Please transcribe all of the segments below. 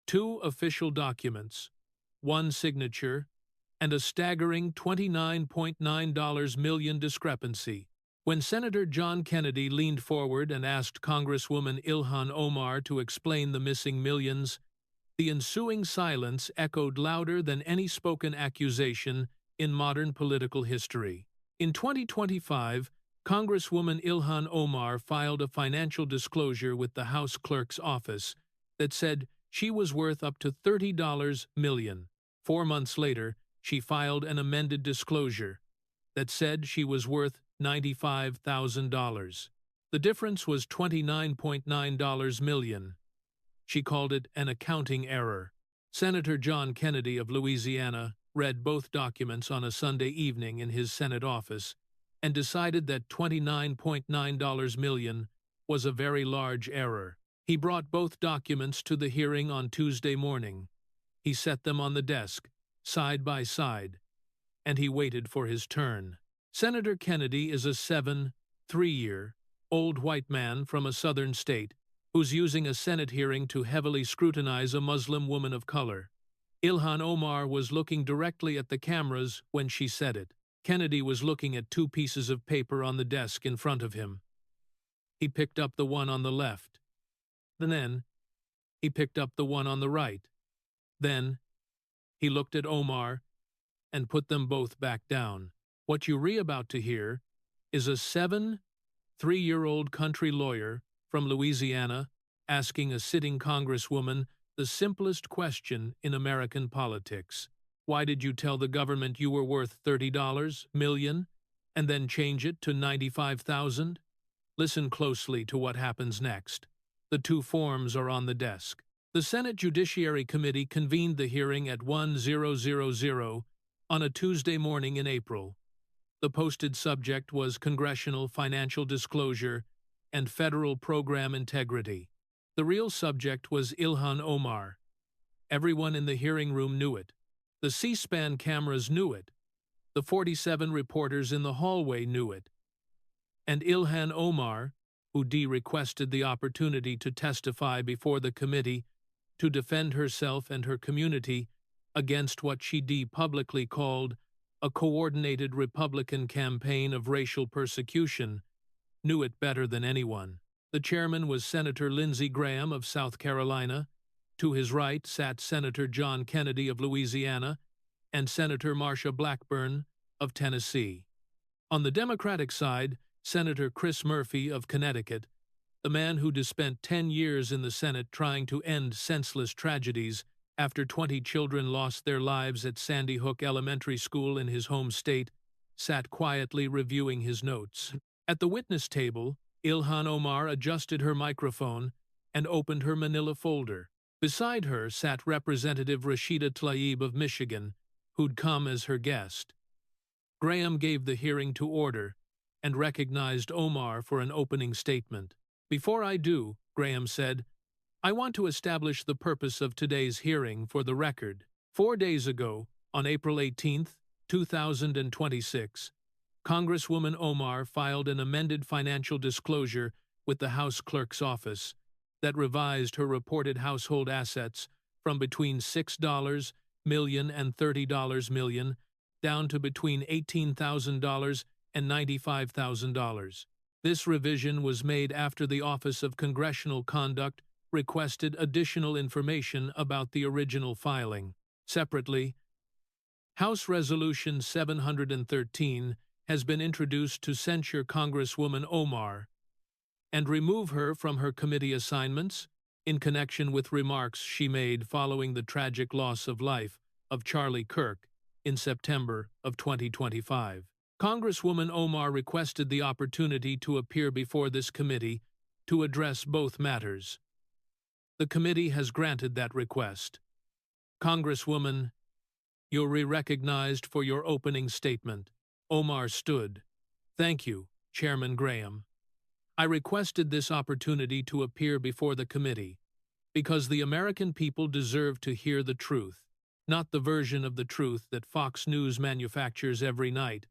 2 official documents, 1 signature, and a staggering $29.9 million discrepancy. When Senator John Kennedy leaned forward and asked Congresswoman Ilhan Omar to explain the missing millions, the ensuing silence echoed louder than any spoken accusation in modern political history. In 2025, Congresswoman Ilhan Omar filed a financial disclosure with the House Clerk's office that said she was worth up to $30 million. 4 months later, she filed an amended disclosure that said she was worth $95,000. The difference was $29.9 million. She called it an accounting error. Senator John Kennedy of Louisiana read both documents on a Sunday evening in his Senate office and decided that $29.9 million was a very large error. He brought both documents to the hearing on Tuesday morning. He set them on the desk, side by side, and he waited for his turn. Senator Kennedy is a 3-year-old white man from a southern state who's using a Senate hearing to heavily scrutinize a Muslim woman of color. Ilhan Omar was looking directly at the cameras when she said it. Kennedy was looking at 2 pieces of paper on the desk in front of him. He picked up the one on the left. Then he picked up the one on the right. Then he looked at Omar and put them both back down. What you're about to hear is a 3-year-old country lawyer from Louisiana asking a sitting congresswoman the simplest question in American politics. Why did you tell the government you were worth $30 million and then change it to $95,000? Listen closely to what happens next. The 2 forms are on the desk. The Senate Judiciary Committee convened the hearing at 10:00 on a Tuesday morning in April. The posted subject was congressional financial disclosure and federal program integrity. The real subject was Ilhan Omar. Everyone in the hearing room knew it. The C-SPAN cameras knew it. The 47 reporters in the hallway knew it. And Ilhan Omar, who requested the opportunity to testify before the committee to defend herself and her community against what she publicly called a coordinated Republican campaign of racial persecution, knew it better than anyone. The chairman was Senator Lindsey Graham of South Carolina. To his right sat Senator John Kennedy of Louisiana and Senator Marsha Blackburn of Tennessee. On the Democratic side, Senator Chris Murphy of Connecticut, the man who spent 10 years in the Senate trying to end senseless tragedies after 20 children lost their lives at Sandy Hook Elementary School in his home state, sat quietly reviewing his notes. At the witness table, Ilhan Omar adjusted her microphone and opened her manila folder. Beside her sat Representative Rashida Tlaib of Michigan, who'd come as her guest. Graham gave the hearing to order and recognized Omar for an opening statement. "Before I do," Graham said, "I want to establish the purpose of today's hearing for the record. 4 days ago, on April 18, 2026, Congresswoman Omar filed an amended financial disclosure with the House Clerk's office that revised her reported household assets from between $6 million and $30 million down to between $18,000 and $95,000. This revision was made after the Office of Congressional Conduct requested additional information about the original filing. Separately, House Resolution 713 has been introduced to censure Congresswoman Omar and remove her from her committee assignments in connection with remarks she made following the tragic loss of life of Charlie Kirk in September of 2025. Congresswoman Omar requested the opportunity to appear before this committee to address both matters. The committee has granted that request. Congresswoman, you're recognized for your opening statement. Omar stood. "Thank you, Chairman Graham. I requested this opportunity to appear before the committee because the American people deserve to hear the truth, not the version of the truth that Fox News manufactures every night,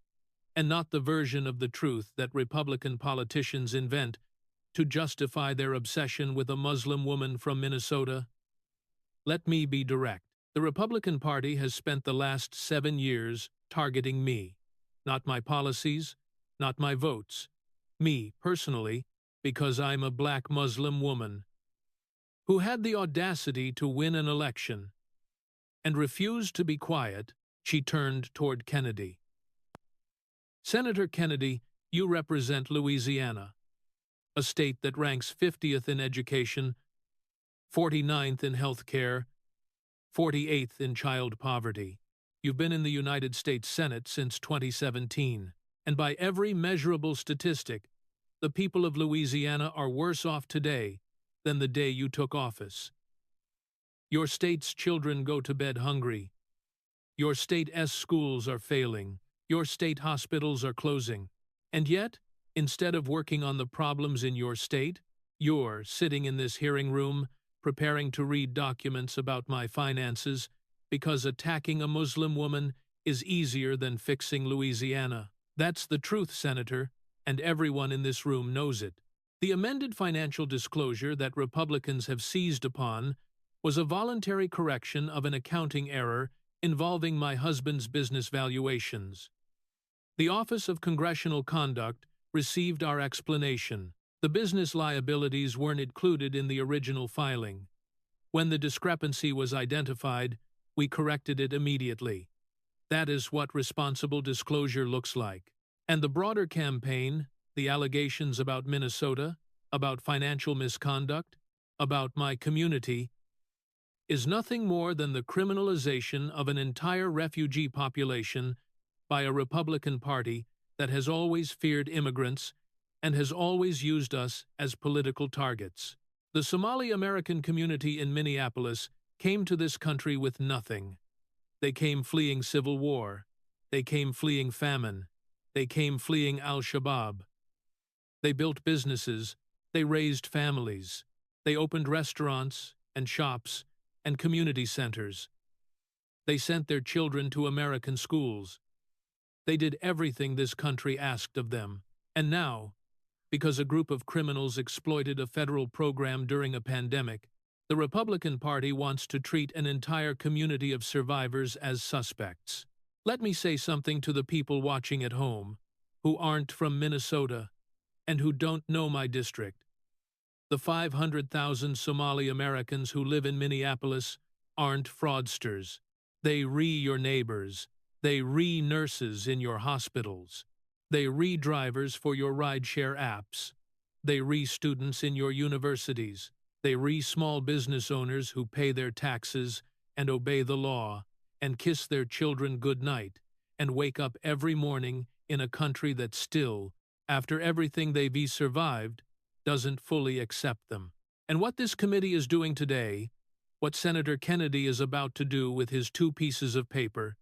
and not the version of the truth that Republican politicians invent to justify their obsession with a Muslim woman from Minnesota. Let me be direct. The Republican Party has spent the last 7 years targeting me. Not my policies, not my votes. Me, personally, because I'm a black Muslim woman who had the audacity to win an election and refused to be quiet. She turned toward Kennedy. Senator Kennedy, you represent Louisiana, a state that ranks 50th in education, 49th in health care, 48th in child poverty. You've been in the United States Senate since 2017, and by every measurable statistic, the people of Louisiana are worse off today than the day you took office. Your state's children go to bed hungry. Your state's schools are failing. Your state hospitals are closing. And yet, instead of working on the problems in your state, you're sitting in this hearing room preparing to read documents about my finances because attacking a Muslim woman is easier than fixing Louisiana. That's the truth, Senator, and everyone in this room knows it. The amended financial disclosure that Republicans have seized upon was a voluntary correction of an accounting error involving my husband's business valuations. The Office of Congressional Conduct received our explanation. The business liabilities weren't included in the original filing. When the discrepancy was identified, we corrected it immediately. That is what responsible disclosure looks like. And the broader campaign, the allegations about Minnesota, about financial misconduct, about my community, is nothing more than the criminalization of an entire refugee population by a Republican Party that has always feared immigrants and has always used us as political targets. The Somali American community in Minneapolis came to this country with nothing. They came fleeing civil war. They came fleeing famine. They came fleeing al-Shabaab. They built businesses. They raised families. They opened restaurants and shops and community centers. They sent their children to American schools. They did everything this country asked of them. And now, because a group of criminals exploited a federal program during a pandemic, the Republican Party wants to treat an entire community of survivors as suspects. Let me say something to the people watching at home, who aren't from Minnesota and who don't know my district. The 500,000 Somali Americans who live in Minneapolis aren't fraudsters. They your neighbors. They nurses in your hospitals. They drivers for your rideshare apps. They students in your universities. They small business owners who pay their taxes and obey the law and kiss their children goodnight and wake up every morning in a country that still, after everything they've survived, doesn't fully accept them. And what this committee is doing today, what Senator Kennedy is about to do with his 2 pieces of paper,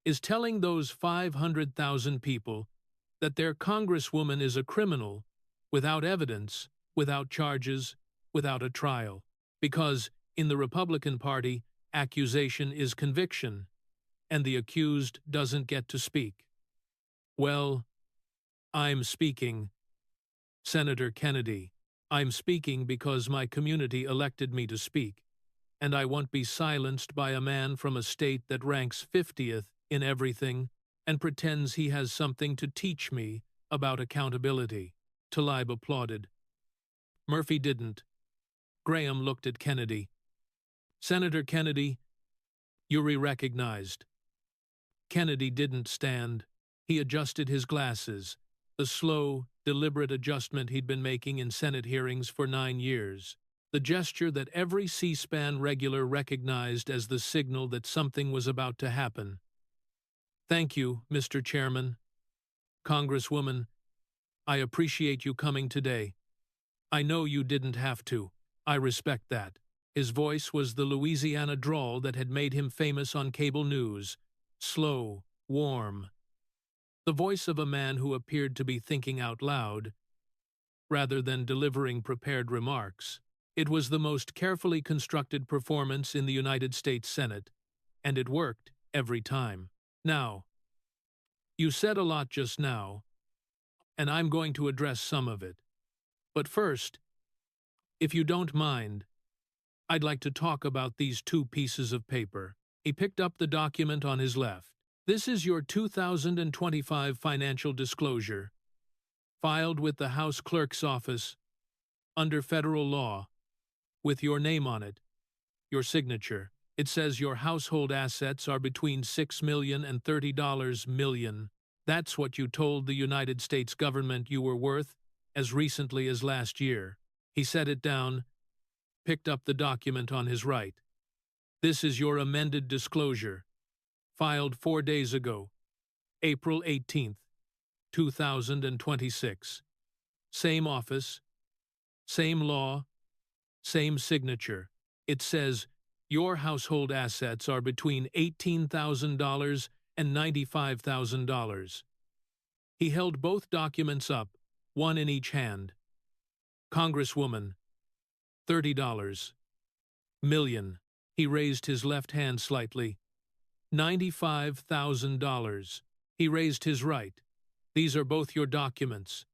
is telling those 500,000 people that their Congresswoman is a criminal without evidence, without charges, without a trial. Because in the Republican Party, accusation is conviction, and the accused doesn't get to speak. Well, I'm speaking. Senator Kennedy, I'm speaking because my community elected me to speak, and I won't be silenced by a man from a state that ranks 50th in everything and pretends he has something to teach me about accountability. Tlaib applauded. Murphy didn't. Graham looked at Kennedy. Senator Kennedy, you're recognized. Kennedy didn't stand. He adjusted his glasses, the slow, deliberate adjustment he'd been making in Senate hearings for 9 years, the gesture that every C-SPAN regular recognized as the signal that something was about to happen. Thank you, Mr. Chairman. Congresswoman, I appreciate you coming today. I know you didn't have to. I respect that. His voice was the Louisiana drawl that had made him famous on cable news. Slow, warm. The voice of a man who appeared to be thinking out loud, rather than delivering prepared remarks. It was the most carefully constructed performance in the United States Senate, and it worked every time. Now, you said a lot just now, and I'm going to address some of it. But first, if you don't mind, I'd like to talk about these two pieces of paper. He picked up the document on his left. This is your 2025 financial disclosure, filed with the House Clerk's office, under federal law, with your name on it, your signature. It says your household assets are between $6 million and $30 million. That's what you told the United States government you were worth as recently as last year. He set it down, picked up the document on his right. This is your amended disclosure, filed 4 days ago, April 18th, 2026. Same office, same law, same signature. It says your household assets are between $18,000 and $95,000. He held both documents up, one in each hand. Congresswoman, $30 million. He raised his left hand slightly. $95,000. He raised his right. These are both your documents.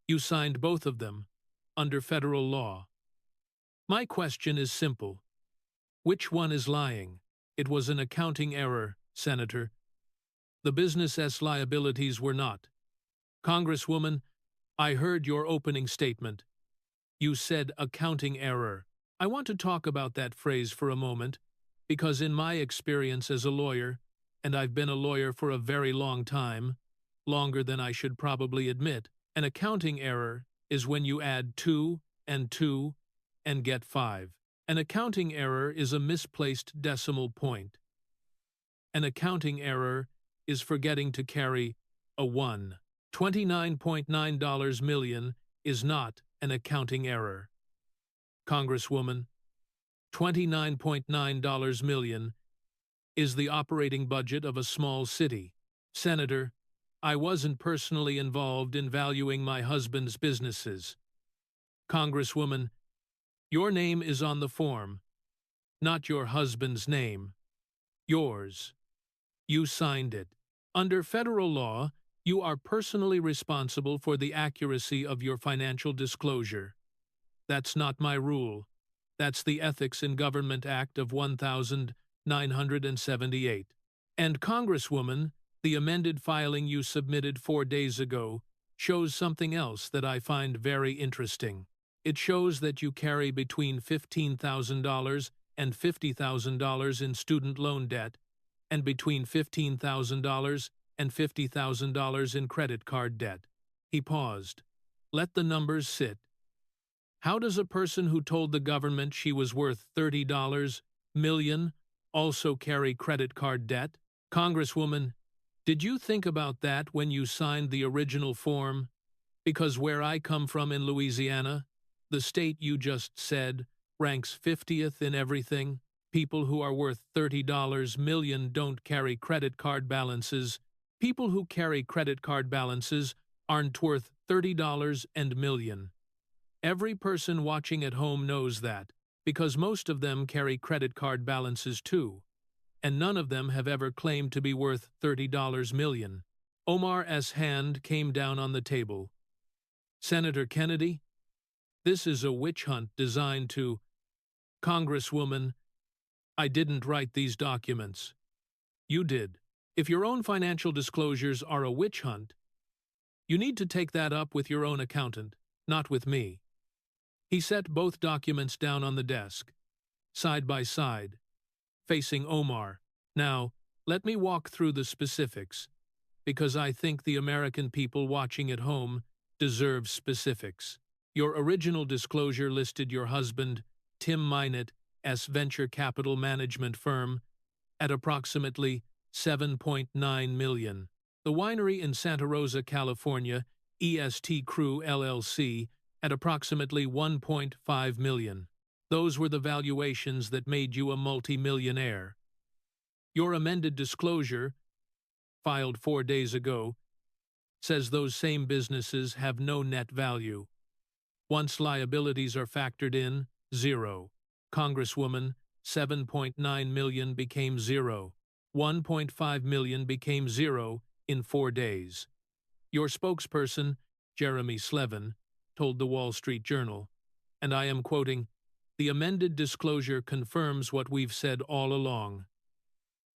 You signed both of them, under federal law. My question is simple. Which one is lying? It was an accounting error, Senator. The business' liabilities were not. Congresswoman, I heard your opening statement. You said accounting error. I want to talk about that phrase for a moment, because in my experience as a lawyer, and I've been a lawyer for a very long time, longer than I should probably admit, an accounting error is when you add 2 and 2 and get 5. An accounting error is a misplaced decimal point. An accounting error is forgetting to carry a 1. $29.9 million is not an accounting error. Congresswoman, $29.9 million is the operating budget of a small city. Senator, I wasn't personally involved in valuing my husband's businesses. Congresswoman, your name is on the form, not your husband's name. Yours. You signed it. Under federal law, you are personally responsible for the accuracy of your financial disclosure. That's not my rule. That's the Ethics in Government Act of 1978. And Congresswoman, the amended filing you submitted 4 days ago shows something else that I find very interesting. It shows that you carry between $15,000 and $50,000 in student loan debt and between $15,000 and $50,000 in credit card debt. He paused. Let the numbers sit. How does a person who told the government she was worth $30 million also carry credit card debt? Congresswoman, did you think about that when you signed the original form? Because where I come from in Louisiana, the state you just said ranks 50th in everything. People who are worth $30 million don't carry credit card balances. People who carry credit card balances aren't worth $30 and million. Every person watching at home knows that, because most of them carry credit card balances too, and none of them have ever claimed to be worth $30 million. Omar's hand came down on the table. Senator Kennedy, this is a witch hunt designed to... Congresswoman, I didn't write these documents. You did. If your own financial disclosures are a witch hunt, you need to take that up with your own accountant, not with me. He set both documents down on the desk, side by side, facing Omar. Now, let me walk through the specifics, because I think the American people watching at home deserve specifics. Your original disclosure listed your husband, Tim Minet's venture capital management firm, at approximately $7.9 million. The winery in Santa Rosa, California, EST Crew LLC, at approximately $1.5 million. Those were the valuations that made you a multimillionaire. Your amended disclosure, filed 4 days ago, says those same businesses have no net value. Once liabilities are factored in, zero. Congresswoman, $7.9 million became zero. $1.5 million became zero in 4 days. Your spokesperson, Jeremy Slevin, told the Wall Street Journal, and I am quoting, the amended disclosure confirms what we've said all along.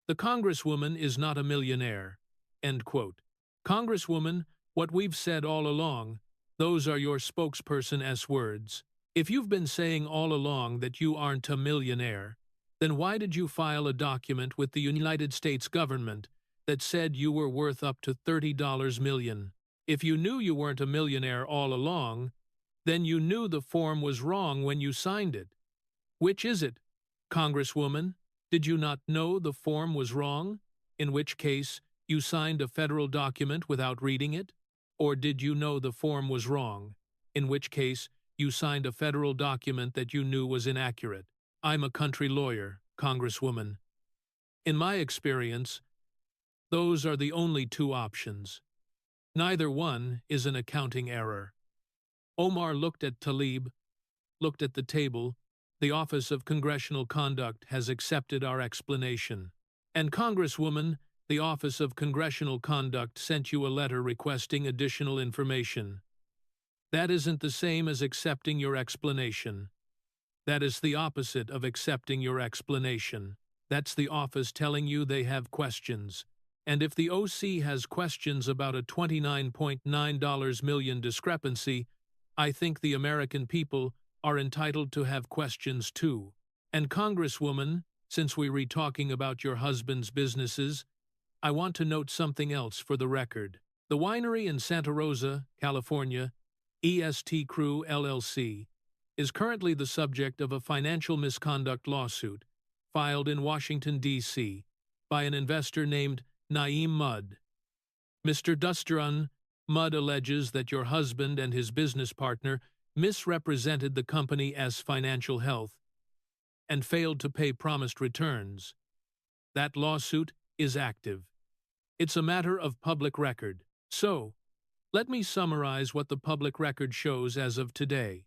The Congresswoman is not a millionaire. End quote. Congresswoman, what we've said all along, those are your spokesperson's words. If you've been saying all along that you aren't a millionaire, then why did you file a document with the United States government that said you were worth up to $30 million? If you knew you weren't a millionaire all along, then you knew the form was wrong when you signed it. Which is it, Congresswoman? Did you not know the form was wrong? In which case, you signed a federal document without reading it? Or did you know the form was wrong? In which case, you signed a federal document that you knew was inaccurate. I'm a country lawyer, Congresswoman. In my experience, those are the only two options. Neither one is an accounting error. Omar looked at Talib, looked at the table. The Office of Congressional Conduct has accepted our explanation. And Congresswoman, the Office of Congressional Conduct sent you a letter requesting additional information. That isn't the same as accepting your explanation. That is the opposite of accepting your explanation. That's the office telling you they have questions. And if the OC has questions about a $29.9 million discrepancy, I think the American people are entitled to have questions too. And Congresswoman, since we were talking about your husband's businesses, I want to note something else for the record. The winery in Santa Rosa, California, EST Crew LLC, is currently the subject of a financial misconduct lawsuit filed in Washington, D.C., by an investor named Naeem Mudd. Mr. Dusterun Mudd alleges that your husband and his business partner misrepresented the company as financial health and failed to pay promised returns. That lawsuit is active. It's a matter of public record. So, let me summarize what the public record shows as of today.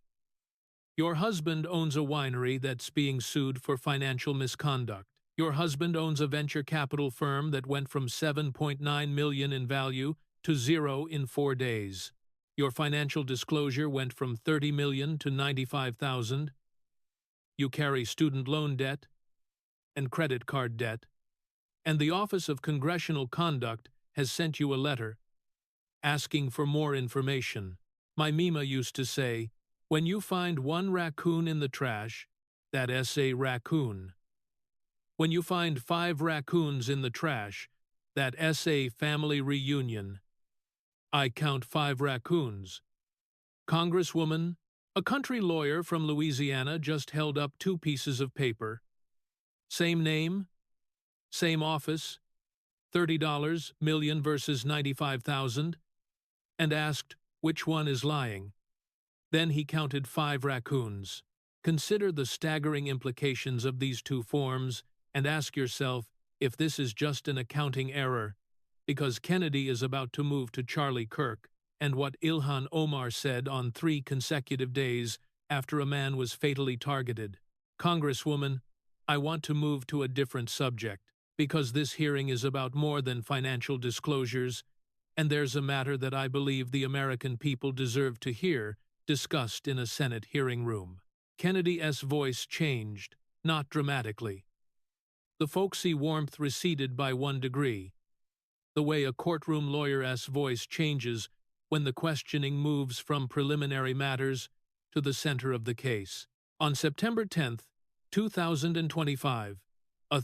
Your husband owns a winery that's being sued for financial misconduct. Your husband owns a venture capital firm that went from $7.9 million in value to zero in 4 days. Your financial disclosure went from $30 million to $95,000. You carry student loan debt and credit card debt. And the Office of Congressional Conduct has sent you a letter asking for more information. My Mima used to say, when you find one raccoon in the trash, that's a raccoon. When you find 5 raccoons in the trash, that's a family reunion. I count 5 raccoons. Congresswoman, a country lawyer from Louisiana just held up 2 pieces of paper. Same name, same office, $30 million versus $95,000, and asked which one is lying. Then he counted 5 raccoons. Consider the staggering implications of these 2 forms and ask yourself if this is just an accounting error, because Kennedy is about to move to Charlie Kirk, and what Ilhan Omar said on 3 consecutive days after a man was fatally targeted. Congresswoman, I want to move to a different subject, because this hearing is about more than financial disclosures, and there's a matter that I believe the American people deserve to hear discussed in a Senate hearing room. Kennedy's voice changed, not dramatically. The folksy warmth receded by 1 degree, the way a courtroom lawyer's voice changes when the questioning moves from preliminary matters to the center of the case. On September 10, 2025, a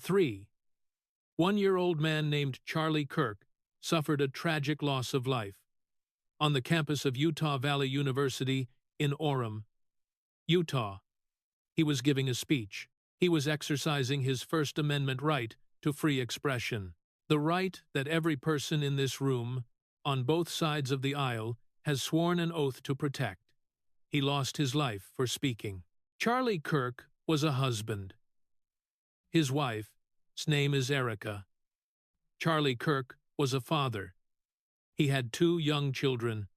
1-year-old man named Charlie Kirk suffered a tragic loss of life on the campus of Utah Valley University in Orem, Utah. He was giving a speech. He was exercising his First Amendment right to free expression, the right that every person in this room, on both sides of the aisle, has sworn an oath to protect. He lost his life for speaking. Charlie Kirk was a husband. His wife's name is Erica. Charlie Kirk was a father. He had 2 young children.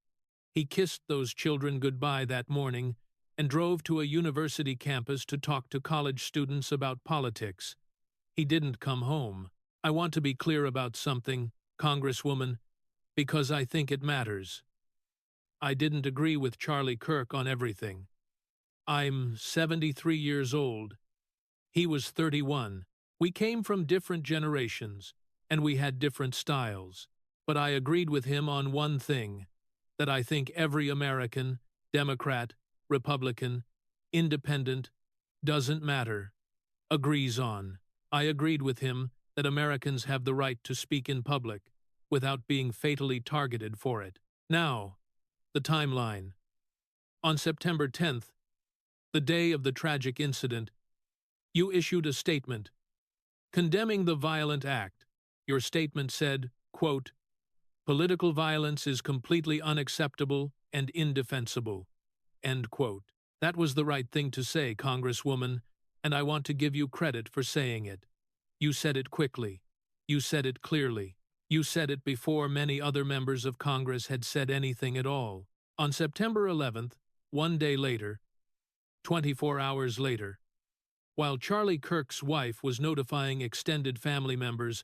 He kissed those children goodbye that morning and drove to a university campus to talk to college students about politics. He didn't come home. I want to be clear about something, Congresswoman, because I think it matters. I didn't agree with Charlie Kirk on everything. I'm 73 years old. He was 31. We came from different generations, and we had different styles. But I agreed with him on one thing, that I think every American, Democrat, Republican, Independent, doesn't matter, agrees on. I agreed with him that Americans have the right to speak in public without being fatally targeted for it. Now, the timeline. On September 10th, the day of the tragic incident, you issued a statement condemning the violent act. Your statement said, quote, "Political violence is completely unacceptable and indefensible." End quote. That was the right thing to say, Congresswoman, and I want to give you credit for saying it. You said it quickly. You said it clearly. You said it before many other members of Congress had said anything at all. On September 11th, one day later, 24 hours later, while Charlie Kirk's wife was notifying extended family members,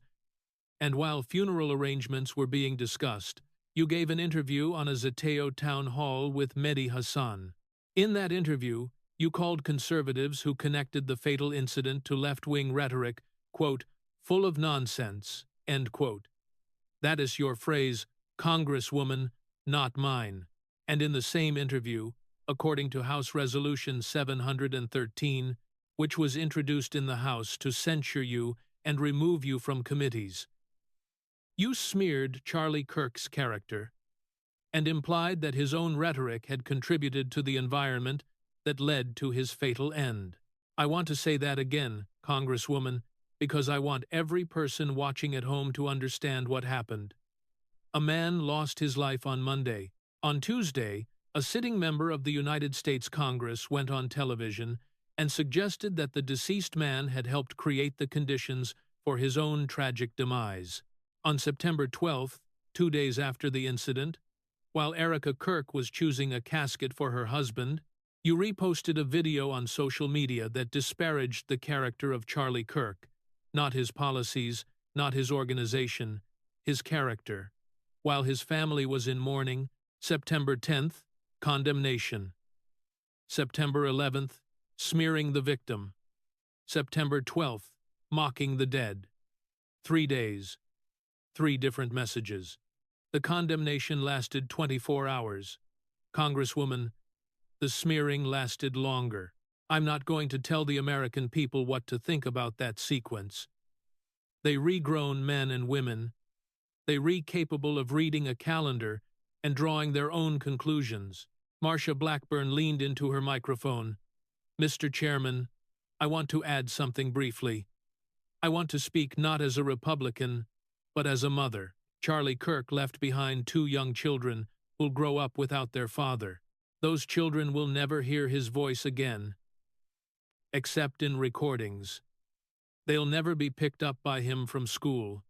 and while funeral arrangements were being discussed, you gave an interview on a Zateo town hall with Mehdi Hassan. In that interview, you called conservatives who connected the fatal incident to left-wing rhetoric, quote, "full of nonsense," end quote. That is your phrase, Congresswoman, not mine. And in the same interview, according to House Resolution 713, which was introduced in the House to censure you and remove you from committees, you smeared Charlie Kirk's character and implied that his own rhetoric had contributed to the environment that led to his fatal end. I want to say that again, Congresswoman, because I want every person watching at home to understand what happened. A man lost his life on Monday. On Tuesday, a sitting member of the United States Congress went on television and suggested that the deceased man had helped create the conditions for his own tragic demise. On September 12th, 2 days after the incident, while Erica Kirk was choosing a casket for her husband, you reposted a video on social media that disparaged the character of Charlie Kirk, not his policies, not his organization, his character. While his family was in mourning, September 10th, condemnation. September 11th, smearing the victim. September 12th, mocking the dead. 3 days. 3 different messages. The condemnation lasted 24 hours. Congresswoman, the smearing lasted longer. I'm not going to tell the American people what to think about that sequence. They regrown men and women. They capable of reading a calendar and drawing their own conclusions. Marsha Blackburn leaned into her microphone. Mr. Chairman, I want to add something briefly. I want to speak not as a Republican, but as a mother. Charlie Kirk left behind 2 young children who'll grow up without their father. Those children will never hear his voice again, except in recordings. They'll never be picked up by him from school.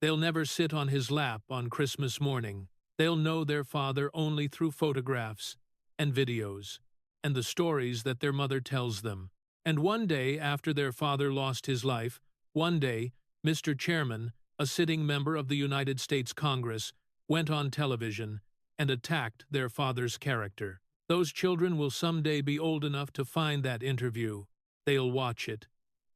They'll never sit on his lap on Christmas morning. They'll know their father only through photographs and videos and the stories that their mother tells them. And one day after their father lost his life, one day, Mr. Chairman, a sitting member of the United States Congress, went on television and attacked their father's character. Those children will someday be old enough to find that interview. They'll watch it,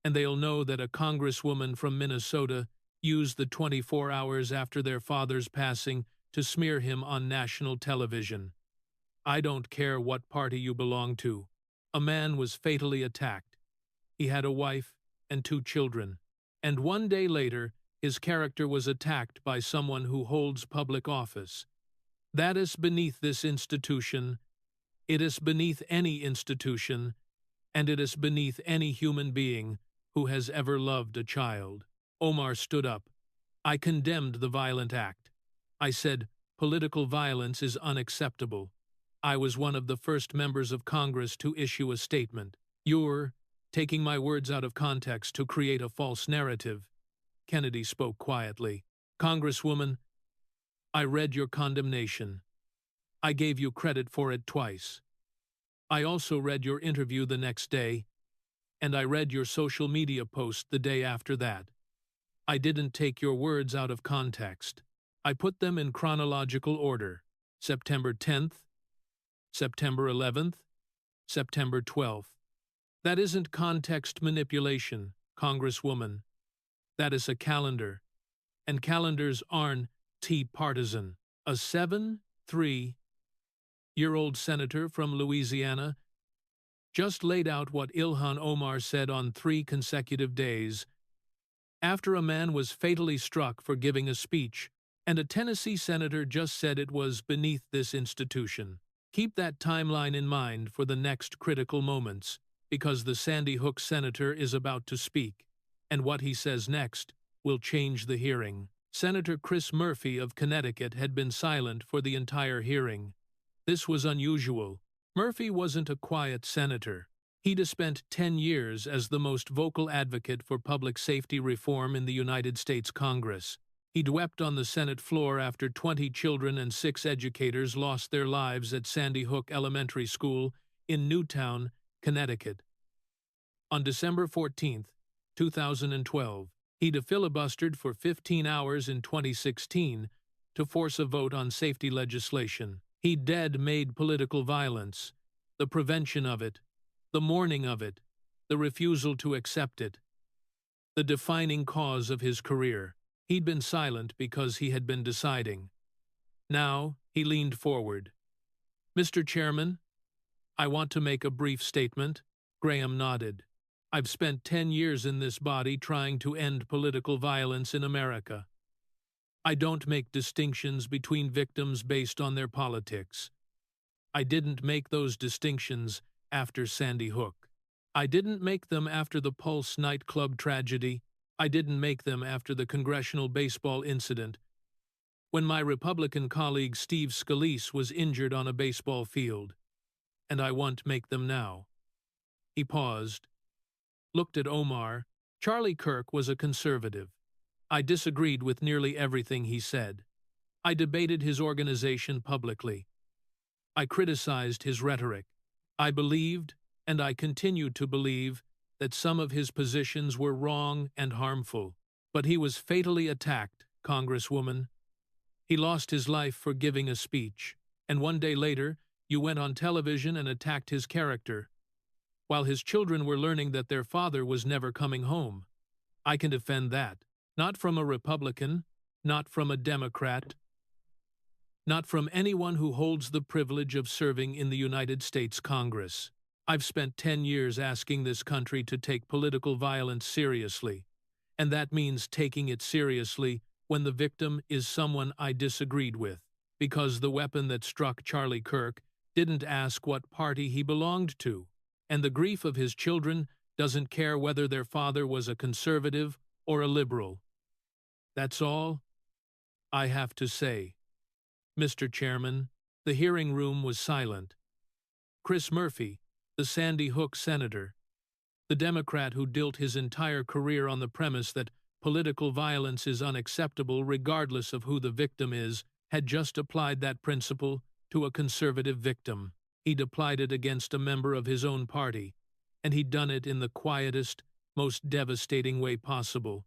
and they'll know that a congresswoman from Minnesota used the 24 hours after their father's passing to smear him on national television. I don't care what party you belong to. A man was fatally attacked. He had a wife and 2 children. And 1 day later, his character was attacked by someone who holds public office. That is beneath this institution. It is beneath any institution, and it is beneath any human being who has ever loved a child. Omar stood up. I condemned the violent act. I said, political violence is unacceptable. I was one of the first members of Congress to issue a statement. You're taking my words out of context to create a false narrative. Kennedy spoke quietly. Congresswoman, I read your condemnation. I gave you credit for it twice. I also read your interview the next day, and I read your social media post the day after that. I didn't take your words out of context. I put them in chronological order. September 10th, September 11th, September 12th. That isn't context manipulation, Congresswoman. That is a calendar. And calendars aren't partisan. A 73-year-old senator from Louisiana just laid out what Ilhan Omar said on 3 consecutive days after a man was fatally struck for giving a speech, and a Tennessee senator just said it was beneath this institution. Keep that timeline in mind for the next critical moments, because the Sandy Hook senator is about to speak, and what he says next will change the hearing. Senator Chris Murphy of Connecticut had been silent for the entire hearing. This was unusual. Murphy wasn't a quiet senator. He'd spent 10 years as the most vocal advocate for public safety reform in the United States Congress. He'd wept on the Senate floor after 20 children and 6 educators lost their lives at Sandy Hook Elementary School in Newtown, Connecticut. On December 14, 2012, he'd filibustered for 15 hours in 2016 to force a vote on safety legislation. He'd made political violence, the prevention of it, the mourning of it, the refusal to accept it, the defining cause of his career. He'd been silent because he had been deciding. Now, he leaned forward. "Mr. Chairman, I want to make a brief statement." Graham nodded. "I've spent 10 years in this body trying to end political violence in America. I don't make distinctions between victims based on their politics. I didn't make those distinctions after Sandy Hook. I didn't make them after the Pulse nightclub tragedy. I didn't make them after the congressional baseball incident, when my Republican colleague Steve Scalise was injured on a baseball field. And I won't make them now." He paused, looked at Omar. Charlie Kirk was a conservative. I disagreed with nearly everything he said. I debated his organization publicly. I criticized his rhetoric. I believed, and I continue to believe, that some of his positions were wrong and harmful. But he was fatally attacked, Congresswoman. He lost his life for giving a speech, and one day later, you went on television and attacked his character, while his children were learning that their father was never coming home. I can defend that. Not from a Republican, not from a Democrat, not from anyone who holds the privilege of serving in the United States Congress. I've spent 10 years asking this country to take political violence seriously, and that means taking it seriously when the victim is someone I disagreed with, because the weapon that struck Charlie Kirk didn't ask what party he belonged to, and the grief of his children doesn't care whether their father was a conservative or a liberal. That's all I have to say. Mr. Chairman, the hearing room was silent. Chris Murphy, the Sandy Hook senator, the Democrat who built his entire career on the premise that political violence is unacceptable regardless of who the victim is, had just applied that principle to a conservative victim. He'd applied it against a member of his own party, and he'd done it in the quietest, most devastating way possible.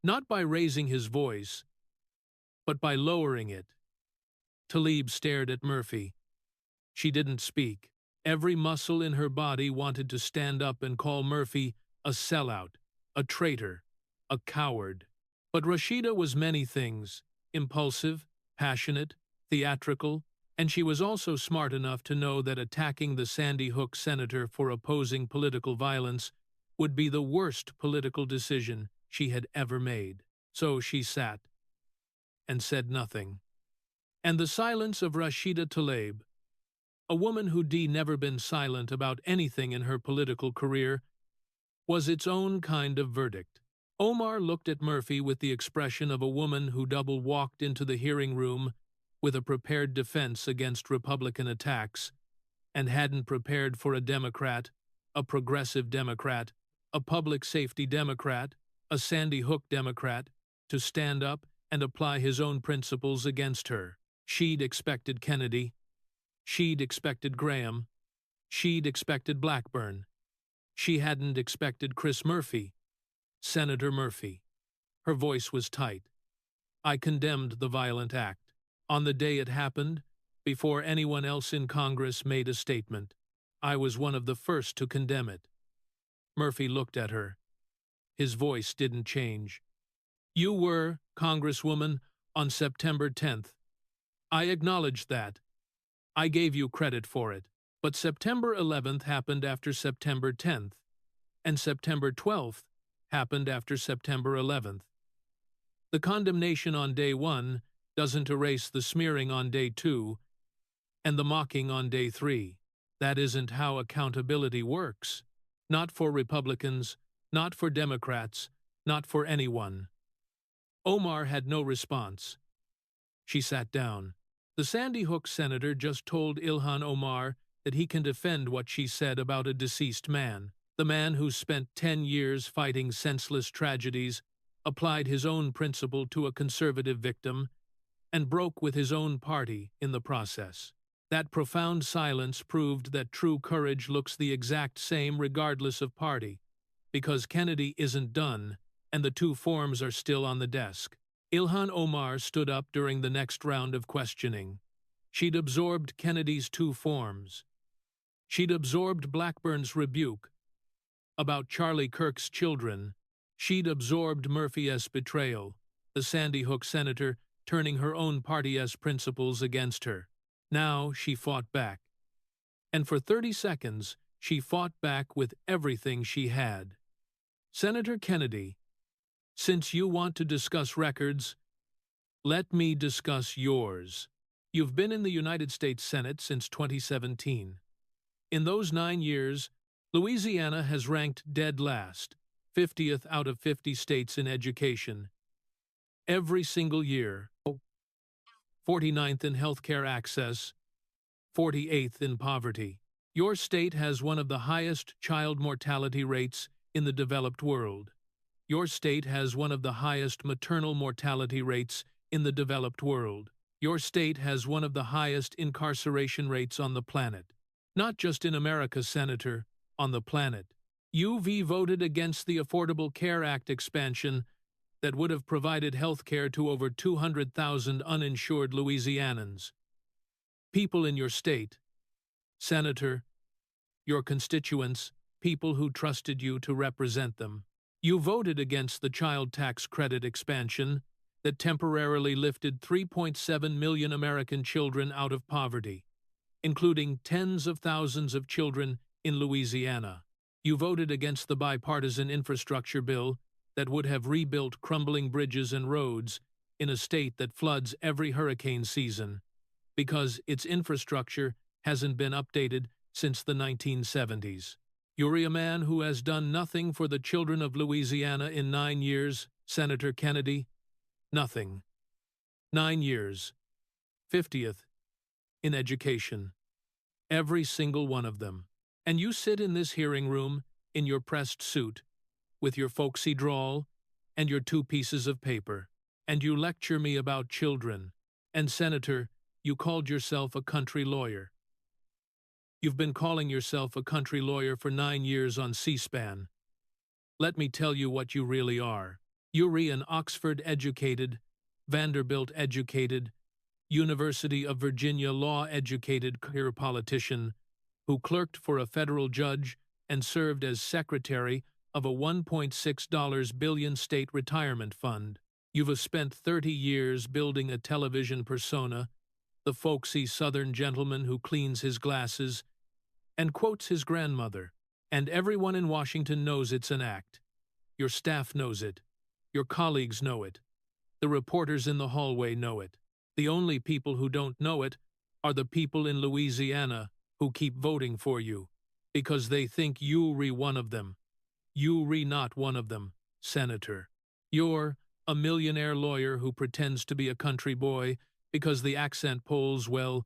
Not by raising his voice, but by lowering it. Tlaib stared at Murphy. She didn't speak. Every muscle in her body wanted to stand up and call Murphy a sellout, a traitor, a coward. But Rashida was many things: impulsive, passionate, theatrical, and she was also smart enough to know that attacking the Sandy Hook senator for opposing political violence would be the worst political decision she had ever made. So she sat and said nothing. And the silence of Rashida Tlaib, a woman who'd never been silent about anything in her political career, was its own kind of verdict. Omar looked at Murphy with the expression of a woman who double-walked into the hearing room with a prepared defense against Republican attacks, and hadn't prepared for a Democrat, a progressive Democrat, a public safety Democrat, a Sandy Hook Democrat, to stand up and apply his own principles against her. She'd expected Kennedy. She'd expected Graham. She'd expected Blackburn. She hadn't expected Chris Murphy. Senator Murphy. Her voice was tight. I condemned the violent act. On the day it happened, before anyone else in Congress made a statement. I was one of the first to condemn it. Murphy looked at her. His voice didn't change. You were, Congresswoman, on September 10th. I acknowledge that. I gave you credit for it. But September 11th happened after September 10th, and September 12th happened after September 11th. The condemnation on day 1 doesn't erase the smearing on day 2 and the mocking on day 3. That isn't how accountability works. Not for Republicans, not for Democrats, not for anyone. Omar had no response. She sat down. The Sandy Hook senator just told Ilhan Omar that he can defend what she said about a deceased man. The man who spent 10 years fighting senseless tragedies, applied his own principle to a conservative victim, and broke with his own party in the process. That profound silence proved that true courage looks the exact same regardless of party, because Kennedy isn't done, and the 2 forms are still on the desk. Ilhan Omar stood up during the next round of questioning. She'd absorbed Kennedy's 2 forms. She'd absorbed Blackburn's rebuke about Charlie Kirk's children. She'd absorbed Murphy's betrayal, the Sandy Hook senator turning her own party's principles against her. Now she fought back. And for 30 seconds, she fought back with everything she had. Senator Kennedy, since you want to discuss records, let me discuss yours. You've been in the United States Senate since 2017. In those 9 years, Louisiana has ranked dead last, 50th out of 50 states in education. Every single year, 49th in healthcare access, 48th in poverty. Your state has one of the highest child mortality rates in the developed world. Your state has one of the highest maternal mortality rates in the developed world. Your state has one of the highest incarceration rates on the planet. Not just in America, Senator, on the planet. You've voted against the Affordable Care Act expansion that would have provided health care to over 200,000 uninsured Louisianans. People in your state, Senator, your constituents, people who trusted you to represent them. You voted against the child tax credit expansion that temporarily lifted 3.7 million American children out of poverty, including tens of thousands of children in Louisiana. You voted against the bipartisan infrastructure bill that would have rebuilt crumbling bridges and roads in a state that floods every hurricane season, because its infrastructure hasn't been updated since the 1970s. You're a man who has done nothing for the children of Louisiana in 9 years, Senator Kennedy. Nothing. 9 years. 50th. In education. Every single one of them. And you sit in this hearing room, in your pressed suit, with your folksy drawl, and your 2 pieces of paper, and you lecture me about children. And, Senator, you called yourself a country lawyer. You've been calling yourself a country lawyer for 9 years on C-SPAN. Let me tell you what you really are. You're an Oxford-educated, Vanderbilt-educated, University of Virginia law-educated career politician who clerked for a federal judge and served as secretary of a $1.6 billion state retirement fund. You've spent 30 years building a television persona, the folksy Southern gentleman who cleans his glasses and quotes his grandmother, and everyone in Washington knows it's an act. Your staff knows it. Your colleagues know it. The reporters in the hallway know it. The only people who don't know it are the people in Louisiana who keep voting for you, because they think you're one of them. You're not one of them, Senator. You're a millionaire lawyer who pretends to be a country boy because the accent polls well.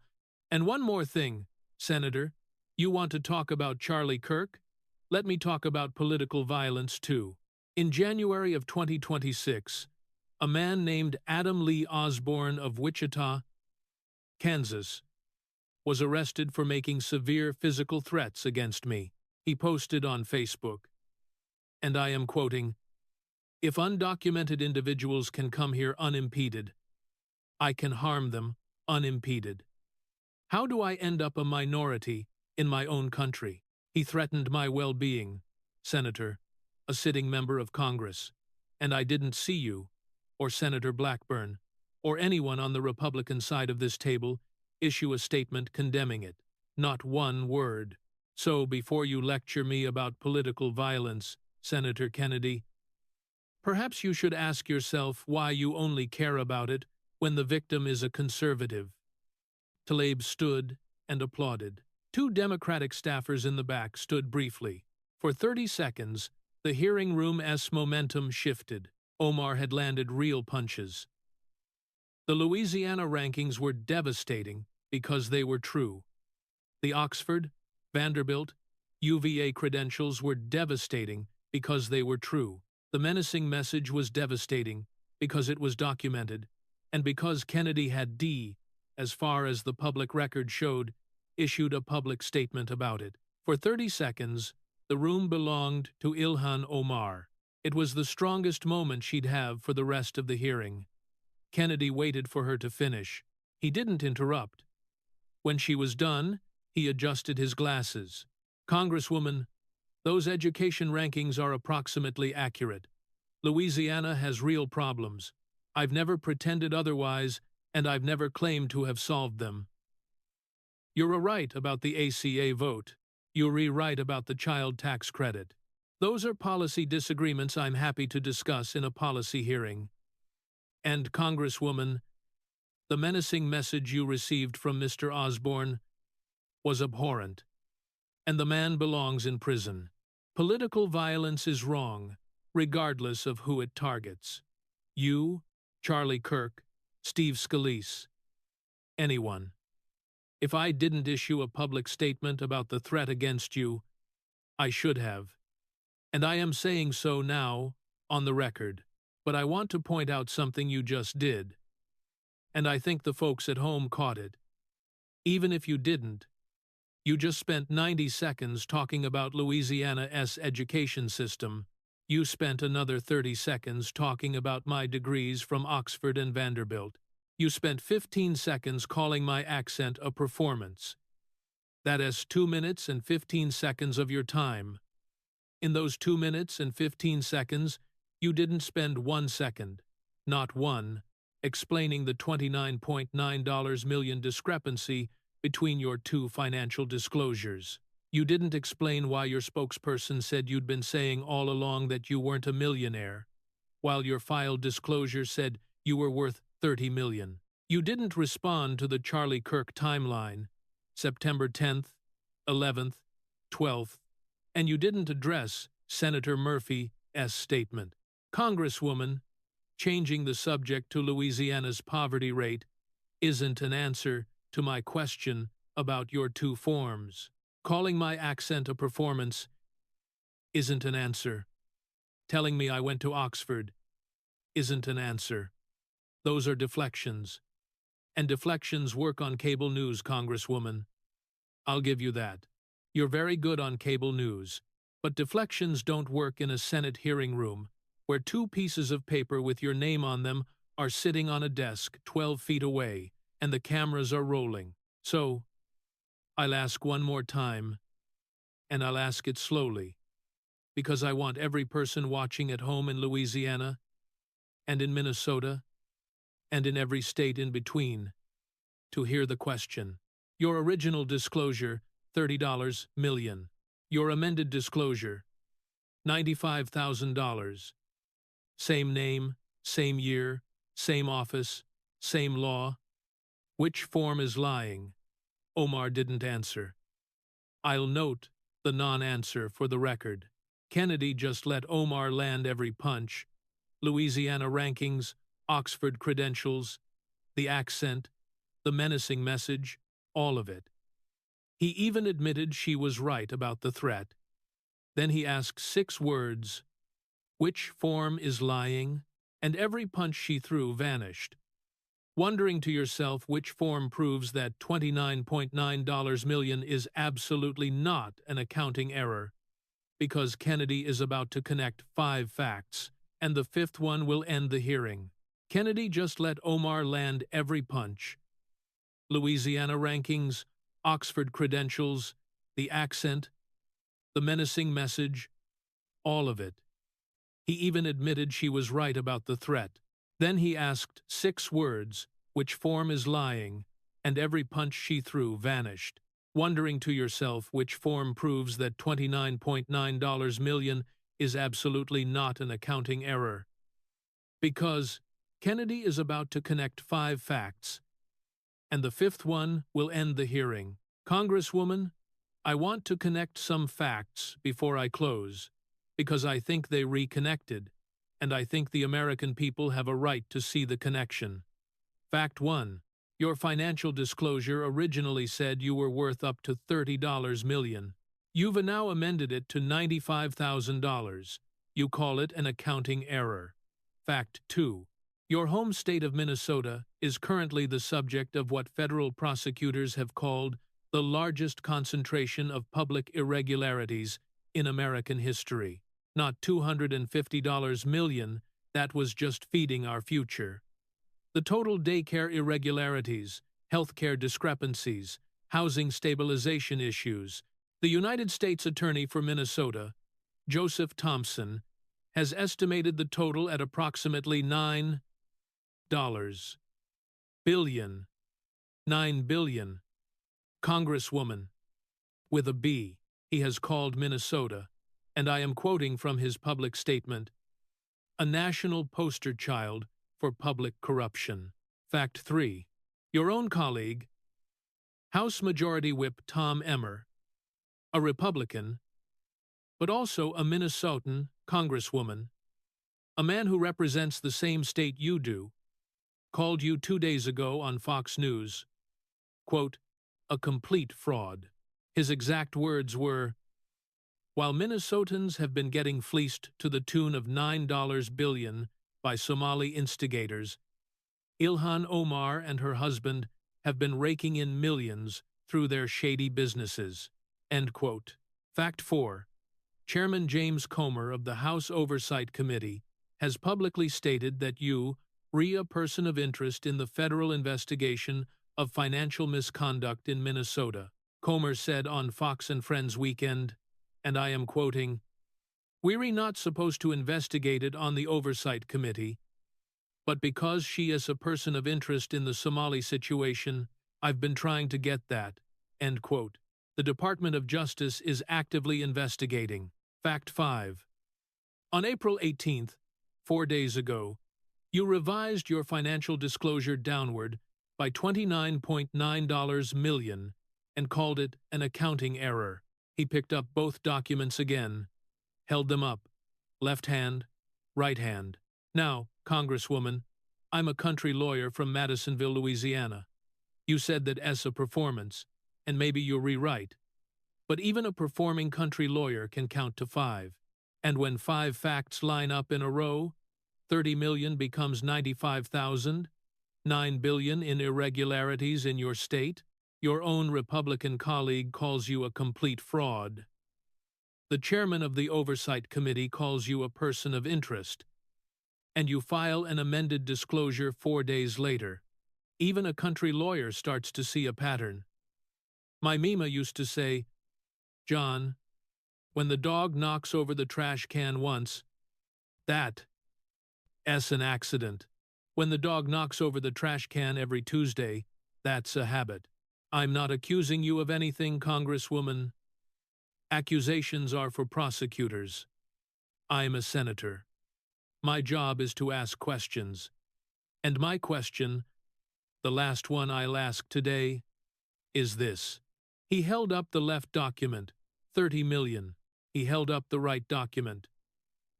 And one more thing, Senator. You want to talk about Charlie Kirk? Let me talk about political violence, too. In January of 2026, a man named Adam Lee Osborne of Wichita, Kansas, was arrested for making severe physical threats against me. He posted on Facebook, and I am quoting, "If undocumented individuals can come here unimpeded, I can harm them unimpeded. How do I end up a minority in my own country. He threatened my well-being, Senator, a sitting member of Congress, and I didn't see you, or Senator Blackburn, or anyone on the Republican side of this table issue a statement condemning it. Not one word. So before you lecture me about political violence, Senator Kennedy, perhaps you should ask yourself why you only care about it when the victim is a conservative. Tlaib stood and applauded. Two Democratic staffers in the back stood briefly. For 30 seconds, the hearing room's momentum shifted. Omar had landed real punches. The Louisiana rankings were devastating because they were true. The Oxford, Vanderbilt, UVA credentials were devastating because they were true. The menacing message was devastating because it was documented, and because Kennedy had, as far as the public record showed, issued a public statement about it. For 30 seconds, the room belonged to Ilhan Omar. It was the strongest moment she'd have for the rest of the hearing. Kennedy waited for her to finish. He didn't interrupt. When she was done, he adjusted his glasses. Congresswoman, those education rankings are approximately accurate. Louisiana has real problems. I've never pretended otherwise, and I've never claimed to have solved them. You're right about the ACA vote. You're right about the child tax credit. Those are policy disagreements I'm happy to discuss in a policy hearing. And, Congresswoman, the menacing message you received from Mr. Osborne was abhorrent, and the man belongs in prison. Political violence is wrong, regardless of who it targets. You, Charlie Kirk, Steve Scalise, anyone. If I didn't issue a public statement about the threat against you, I should have. And I am saying so now, on the record. But I want to point out something you just did. And I think the folks at home caught it. Even if you didn't, you just spent 90 seconds talking about Louisiana's education system. You spent another 30 seconds talking about my degrees from Oxford and Vanderbilt. You spent 15 seconds calling my accent a performance. That is 2 minutes and 15 seconds of your time. In those 2 minutes and 15 seconds, you didn't spend 1 second, not one, explaining the $29.9 million discrepancy between your two financial disclosures. You didn't explain why your spokesperson said you'd been saying all along that you weren't a millionaire, while your filed disclosure said you were worth $30 million. You didn't respond to the Charlie Kirk timeline, September 10th, 11th, 12th, and you didn't address Senator Murphy's statement. Congresswoman, changing the subject to Louisiana's poverty rate isn't an answer to my question about your two forms. Calling my accent a performance isn't an answer. Telling me I went to Oxford isn't an answer. Those are deflections. And deflections work on cable news, Congresswoman. I'll give you that. You're very good on cable news. But deflections don't work in a Senate hearing room, where two pieces of paper with your name on them are sitting on a desk 12 feet away, and the cameras are rolling. So, I'll ask one more time, and I'll ask it slowly, because I want every person watching at home in Louisiana, and in Minnesota, and in every state in between, to hear the question. Your original disclosure, $30 million. Your amended disclosure, $95,000. Same name, same year, same office, same law. Which form is lying? Omar didn't answer. I'll note the non-answer for the record. Kennedy just let Omar land every punch. Louisiana rankings, Oxford credentials, the accent, the menacing message, all of it. He even admitted she was right about the threat. Then he asked 6 words. Which form is lying? And every punch she threw vanished. Wondering to yourself which form proves that $29.9 million is absolutely not an accounting error, because Kennedy is about to connect 5 facts, and the 5th one will end the hearing. Kennedy just let Omar land every punch. Louisiana rankings, Oxford credentials, the accent, the menacing message, all of it. He even admitted she was right about the threat. Then he asked 6 words, which form is lying, and every punch she threw vanished. Wondering to yourself which form proves that $29.9 million is absolutely not an accounting error. Because Kennedy is about to connect 5 facts, and the 5th one will end the hearing. Congresswoman, I want to connect some facts before I close, because I think they reconnected, and I think the American people have a right to see the connection. Fact 1. Your financial disclosure originally said you were worth up to $30 million. You've now amended it to $95,000. You call it an accounting error. Fact 2. Your home state of Minnesota is currently the subject of what federal prosecutors have called the largest concentration of public irregularities in American history. Not $250 million, that was just feeding our future. The total daycare irregularities, healthcare discrepancies, housing stabilization issues. The United States Attorney for Minnesota, Joseph Thompson, has estimated the total at approximately $9 billion. $9 billion. Congresswoman, with a B, he has called Minnesota, and I am quoting from his public statement, a national poster child for public corruption. Fact 3. Your own colleague, House Majority Whip Tom Emmer, a Republican, but also a Minnesotan congresswoman, a man who represents the same state you do, called you 2 days ago on Fox News, quote, a complete fraud. His exact words were, while Minnesotans have been getting fleeced to the tune of $9 billion by Somali instigators, Ilhan Omar and her husband have been raking in millions through their shady businesses. End quote. Fact 4. Chairman James Comer of the House Oversight Committee has publicly stated that you, a person of interest in the federal investigation of financial misconduct in Minnesota. Comer said on Fox and Friends Weekend, and I am quoting, we're not supposed to investigate it on the Oversight Committee, but because she is a person of interest in the Somali situation, I've been trying to get that, end quote. The Department of Justice is actively investigating. Fact 5. On April 18th, 4 days ago, you revised your financial disclosure downward by $29.9 million and called it an accounting error. He picked up both documents again, held them up, left hand, right hand. Now, Congresswoman, I'm a country lawyer from Madisonville, Louisiana. You said that as a performance, and maybe you'll rewrite, but even a performing country lawyer can count to 5. And when 5 facts line up in a row, 30 million becomes 95,000, 9 billion in irregularities in your state, your own Republican colleague calls you a complete fraud. The chairman of the Oversight Committee calls you a person of interest, and you file an amended disclosure 4 days later. Even a country lawyer starts to see a pattern. My Mima used to say, John, when the dog knocks over the trash can once, that's an accident. When the dog knocks over the trash can every Tuesday, that's a habit. I'm not accusing you of anything, Congresswoman. Accusations are for prosecutors. I'm a senator. My job is to ask questions. And my question, the last one I'll ask today, is this. He held up the left document, 30 million. He held up the right document,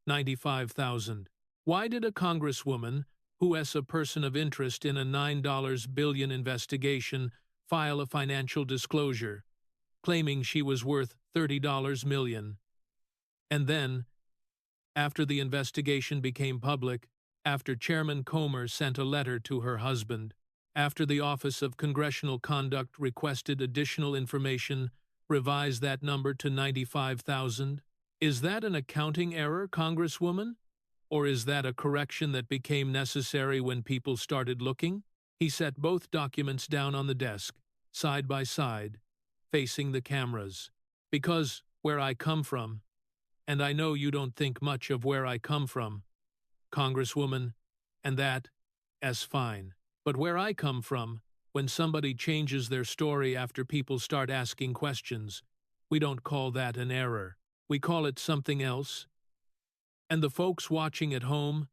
95,000. Why did a congresswoman, who is a person of interest in a $9 billion investigation, file a financial disclosure, claiming she was worth $30 million? And then, after the investigation became public, after Chairman Comer sent a letter to her husband, after the Office of Congressional Conduct requested additional information, revised that number to 95,000? Is that an accounting error, Congresswoman? Or is that a correction that became necessary when people started looking? He set both documents down on the desk, side by side, facing the cameras. Because where I come from, and I know you don't think much of where I come from, Congresswoman, and that's fine. But where I come from, when somebody changes their story after people start asking questions, we don't call that an error. We call it something else. And the folks watching at home,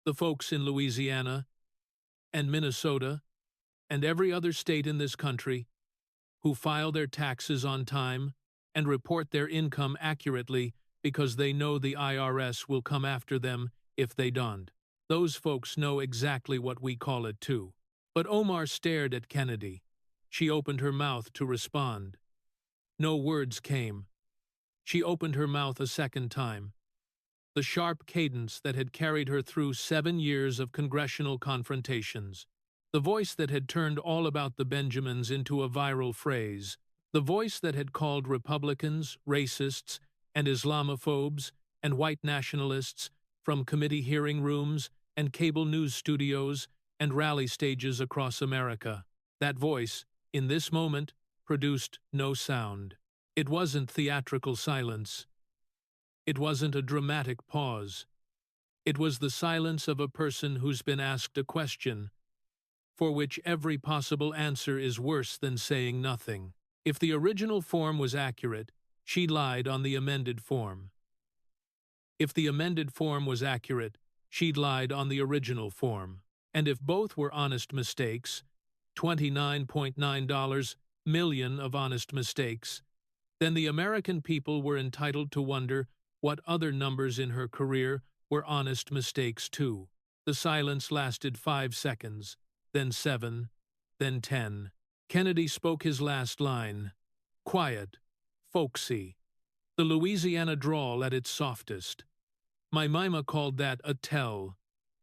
the folks in Louisiana and Minnesota and every other state in this country who file their taxes on time and report their income accurately because they know the IRS will come after them if they don't. Those folks know exactly what we call it too. But Omar stared at Kennedy. She opened her mouth to respond. No words came. She opened her mouth a second time. The sharp cadence that had carried her through 7 years of congressional confrontations. The voice that had turned all about the Benjamins into a viral phrase. The voice that had called Republicans, racists, and Islamophobes, and white nationalists from committee hearing rooms and cable news studios and rally stages across America. That voice, in this moment, produced no sound. It wasn't theatrical silence. It wasn't a dramatic pause. It was the silence of a person who's been asked a question, for which every possible answer is worse than saying nothing. If the original form was accurate, she lied on the amended form. If the amended form was accurate, she'd lied on the original form. And if both were honest mistakes, $29.9 million of honest mistakes, then the American people were entitled to wonder what other numbers in her career were honest mistakes too. The silence lasted 5 seconds, then 7, then 10. Kennedy spoke his last line. Quiet, folksy. The Louisiana drawl at its softest. My mima called that a tell,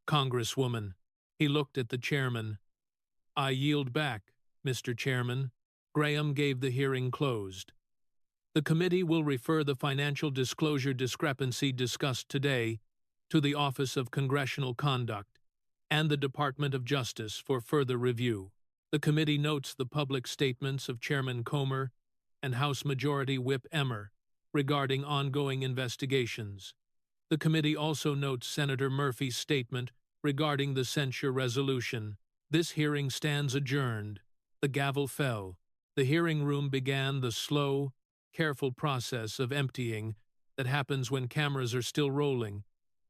Congresswoman. He looked at the chairman. I yield back, Mr. Chairman. Graham gave the hearing closed. The committee will refer the financial disclosure discrepancy discussed today to the Office of Congressional Conduct and the Department of Justice for further review. The committee notes the public statements of Chairman Comer and House Majority Whip Emmer regarding ongoing investigations. The committee also notes Senator Murphy's statement regarding the censure resolution. This hearing stands adjourned. The gavel fell. The hearing room began the slow, careful process of emptying that happens when cameras are still rolling,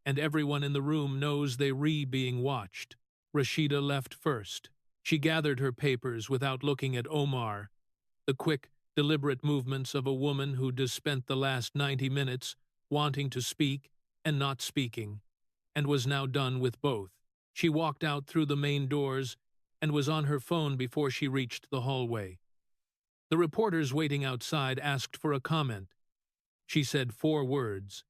and everyone in the room knows they're being watched. Rashida left first. She gathered her papers without looking at Omar, the quick, deliberate movements of a woman who has spent the last 90 minutes wanting to speak and not speaking, and was now done with both. She walked out through the main doors and was on her phone before she reached the hallway. The reporters waiting outside asked for a comment. She said 4 words.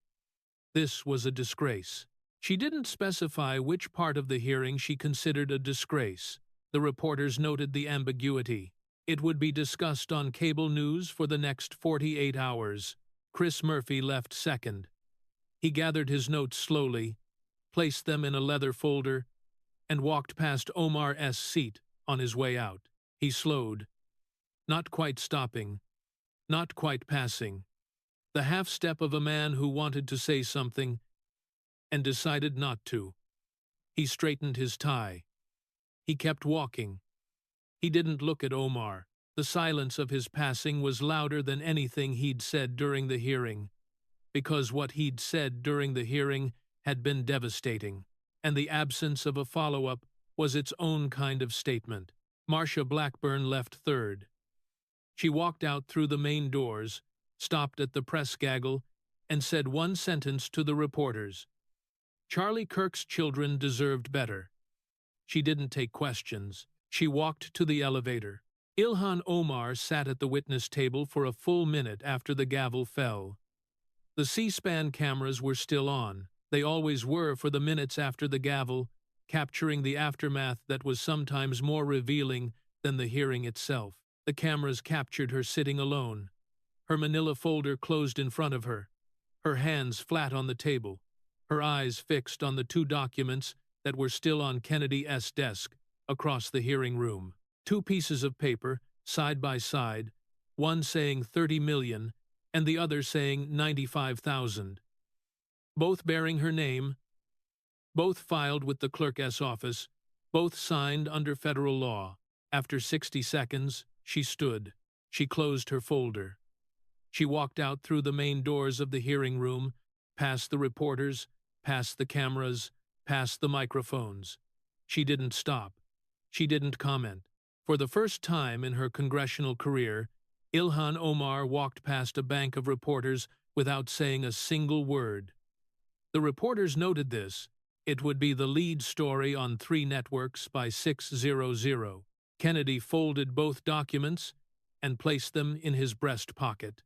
This was a disgrace. She didn't specify which part of the hearing she considered a disgrace. The reporters noted the ambiguity. It would be discussed on cable news for the next 48 hours. Chris Murphy left second. He gathered his notes slowly, placed them in a leather folder, and walked past Omar's seat on his way out. He slowed, not quite stopping, not quite passing. The half-step of a man who wanted to say something and decided not to. He straightened his tie. He kept walking. He didn't look at Omar. The silence of his passing was louder than anything he'd said during the hearing, because what he'd said during the hearing had been devastating, and the absence of a follow-up was its own kind of statement. Marcia Blackburn left third. She walked out through the main doors, stopped at the press gaggle, and said one sentence to the reporters. Charlie Kirk's children deserved better. She didn't take questions. She walked to the elevator. Ilhan Omar sat at the witness table for a full minute after the gavel fell. The C-SPAN cameras were still on. They always were for the minutes after the gavel, capturing the aftermath that was sometimes more revealing than the hearing itself. The cameras captured her sitting alone, her manila folder closed in front of her, her hands flat on the table, her eyes fixed on the 2 documents that were still on Kennedy's desk across the hearing room. 2 pieces of paper, side by side, one saying 30 million and the other saying 95,000. Both bearing her name, both filed with the clerk's office, both signed under federal law. After 60 seconds, she stood. She closed her folder. She walked out through the main doors of the hearing room, past the reporters, past the cameras, past the microphones. She didn't stop. She didn't comment. For the first time in her congressional career, Ilhan Omar walked past a bank of reporters without saying a single word. The reporters noted this. It would be the lead story on 3 networks by 6:00. Kennedy folded both documents and placed them in his breast pocket.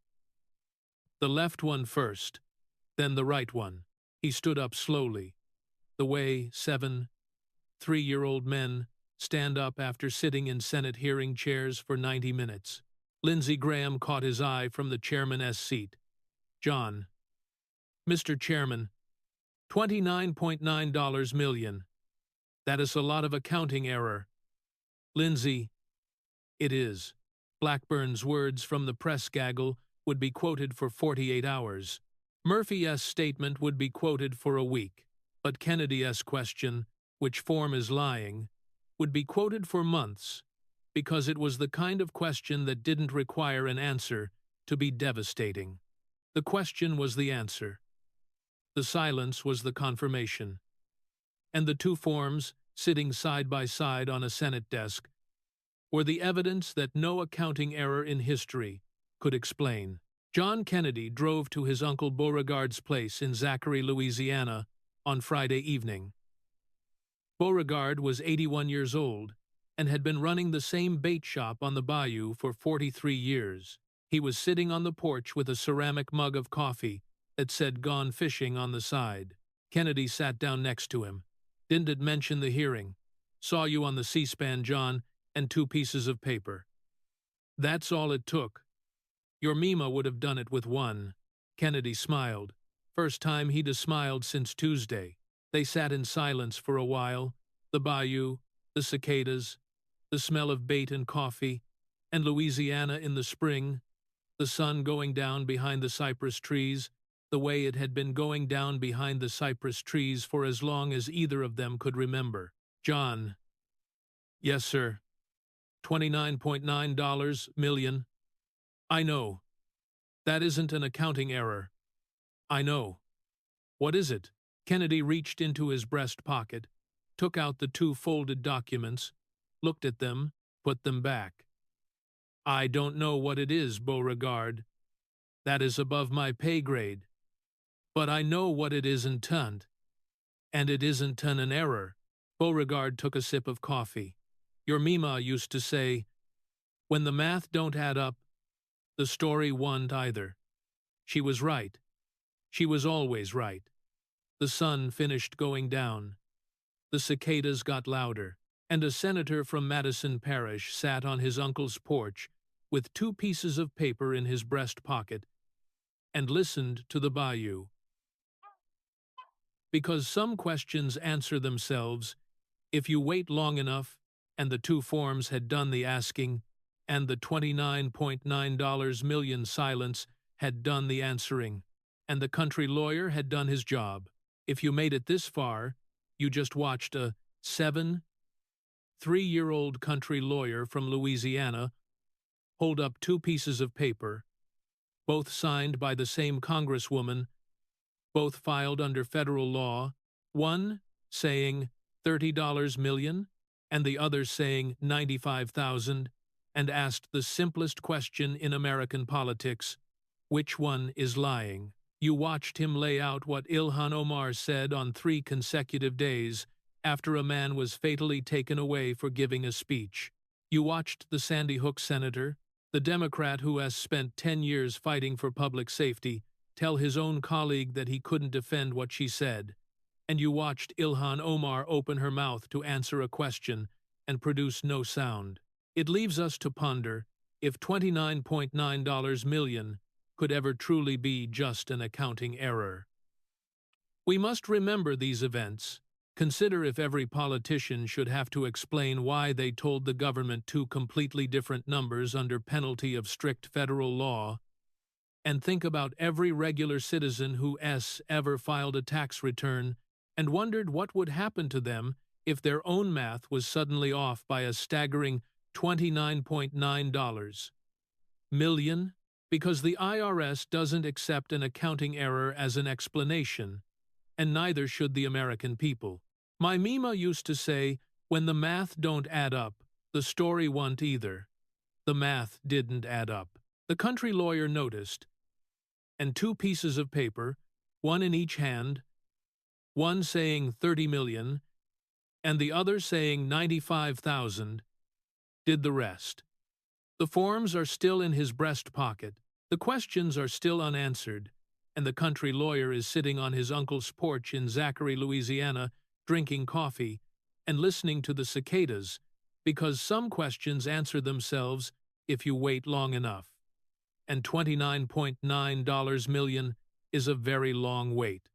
The left one first, then the right one. He stood up slowly, the way 7 3-year-old men stand up after sitting in Senate hearing chairs for 90 minutes. Lindsey Graham caught his eye from the chairman's seat. John. Mr. Chairman, $29.9 million. That is a lot of accounting error. Lindsey. It is. Blackburn's words from the press gaggle would be quoted for 48 hours. Murphy's statement would be quoted for a week. But Kennedy's question, which form is lying, would be quoted for months, because it was the kind of question that didn't require an answer to be devastating. The question was the answer. The silence was the confirmation. And the 2 forms, sitting side by side on a Senate desk, were the evidence that no accounting error in history could explain. John Kennedy drove to his uncle Beauregard's place in Zachary, Louisiana, on Friday evening. Beauregard was 81 years old and had been running the same bait shop on the bayou for 43 years. He was sitting on the porch with a ceramic mug of coffee that said "Gone Fishing" on the side. Kennedy sat down next to him. Didn't it mention the hearing? Saw you on the C-SPAN, John, and 2 pieces of paper. That's all it took. Your Mima would have done it with 1. Kennedy smiled. First time he'd smiled since Tuesday. They sat in silence for a while. The bayou, the cicadas, the smell of bait and coffee, and Louisiana in the spring, the sun going down behind the cypress trees, the way it had been going down behind the cypress trees for as long as either of them could remember. John. Yes, sir. $29.9 million. I know. That isn't an accounting error. I know. What is it? Kennedy reached into his breast pocket, took out the 2 folded documents, looked at them, put them back. I don't know what it is, Beauregard. That is above my pay grade. But I know what it isn't, and it isn't an error. Beauregard took a sip of coffee. Your Mima used to say, when the math don't add up, the story won't either. She was right. She was always right. The sun finished going down. The cicadas got louder, and a senator from Madison Parish sat on his uncle's porch with 2 pieces of paper in his breast pocket and listened to the bayou. Because some questions answer themselves if you wait long enough, and the 2 forms had done the asking, and the $29.9 million silence had done the answering, and the country lawyer had done his job. If you made it this far, you just watched a 7 3-year-old country lawyer from Louisiana hold up 2 pieces of paper, both signed by the same Congresswoman, both filed under federal law, one saying $30 million and the other saying 95,000, and asked the simplest question in American politics: which one is lying? You watched him lay out what Ilhan Omar said on 3 consecutive days after a man was fatally taken away for giving a speech. You watched the Sandy Hook senator, the Democrat who has spent 10 years fighting for public safety, tell his own colleague that he couldn't defend what she said. And you watched Ilhan Omar open her mouth to answer a question and produce no sound. It leaves us to ponder if $29.9 million could ever truly be just an accounting error. We must remember these events. Consider if every politician should have to explain why they told the government 2 completely different numbers under penalty of strict federal law. And think about every regular citizen who ever filed a tax return and wondered what would happen to them if their own math was suddenly off by a staggering $29.9 million, because the IRS doesn't accept an accounting error as an explanation, and neither should the American people. My Mima used to say, when the math don't add up, the story won't either. The math didn't add up. The country lawyer noticed, and two pieces of paper, one in each hand, one saying 30 million, and the other saying 95,000, did the rest. The forms are still in his breast pocket, the questions are still unanswered, and the country lawyer is sitting on his uncle's porch in Zachary, Louisiana, drinking coffee and listening to the cicadas, because some questions answer themselves if you wait long enough. And $29.9 million is a very long wait.